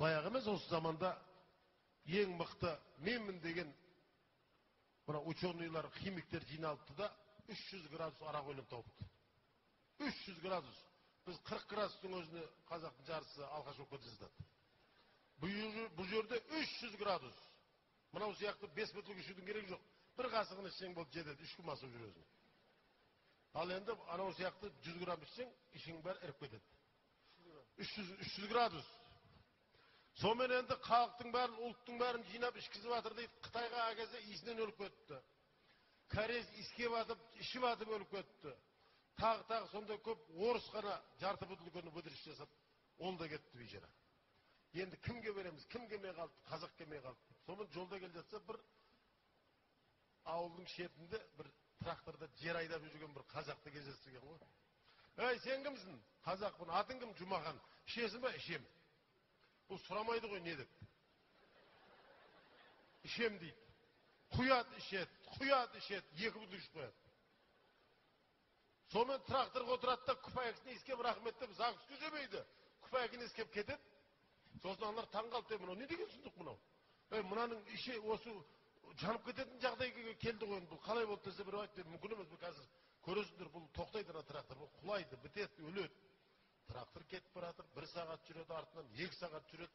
баяғы емес, осы заманда ең мықты менмін деген мына ученыйлар, химиктер жиналыпты да 300 градус арақ ойлап тауыпты. 300 градус. Біз 40 градустың өзіне қазақтың жарысы алғаш болып кете жаздады. Бұл жерде 300 градус. Мынау сияқты 5 бөтелке ішудің керегі жоқ. Бір қасығын ішсең болды, жетеді, 3 күн асып жүресің. Ал енді анау сияқты 100 грамм ішсең, ішің бәрі іріп кетеді. 300 градус. Сонымен енді халықтың бәрін, ұлттың бәрін жинап ішкізіп жатыр дейді. Қытайға әкелсе иісінен өліп кетті. Корей иіске батып, ішіп атып өліп кетті. Тағы сондай көп орыс қана жарты бөтелкені бөтіріш жасап, ол да кетті бейшара. Енді кімге береміз? Кім келмей қалды? Қазақ келмей қалды. Сонымен жолда келе жатса бір ауылдың шетінде бір тракторда жер айдап жүрген бір қазақты кездестірген ғой. Ей, сен кімсің? Қазақпын. Атың кім? Жұмахан. Ішесің ба? Ішем. Бұл сұрамайды ғой, не деп? Ішем дейді. Құят ішет, екі бұлды ішіп қояды. Сонымен тракторға отырады да күпәйкісін иіскеп рахмет деп загрузка жемейді. Күпәйкін иіскеп кетеді. Сосын аналар таң қалды, мынау не деген сұмдық мынау? Мынаның іші осы жанып кететін жағдайға келді ғой. Бұл қалай болды десе бір айтты, мүмкін емес, бұл қазір көресіңдер, бұл тоқтайды ана трактор, бұл құлайды, бітеді, өледі. Трактор кетіп баратыр, 1 сағат жүреді, артынан 2 сағат жүреді.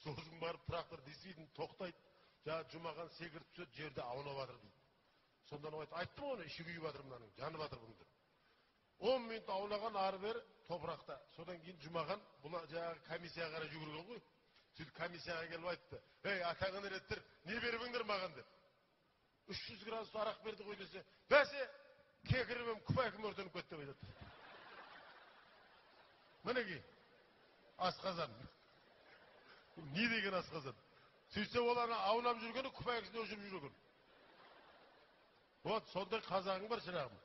Сосын барып трактор действительно тоқтайды. Жаңа Жұмахан секіріп түседі, жерде аунап жатыр дейді. Сонда айттым оны, іші күйіп жатыр мынаның, жанып жатыр бұның деп. 10 минут аунаған ары бері топырақта. Содан кейін Жұмахан бұны жаңағы комиссияға қарай жүгірген ғой. Сөйтіп комиссияға келіп айтты: "Ей, атаңын реттір, не беріп маған?" деп. 300 градус арақ берді ғой десе, "Бәсе, кекірімім, күпәйкім өртеніп кетті" деп айтады. Мінекей, асқазан. Не деген асқазан? Сөйтсе ол ана аунап жүргені күпәйкісін өшіріп жүрген. Вот, сондай қазағың бар шырағым.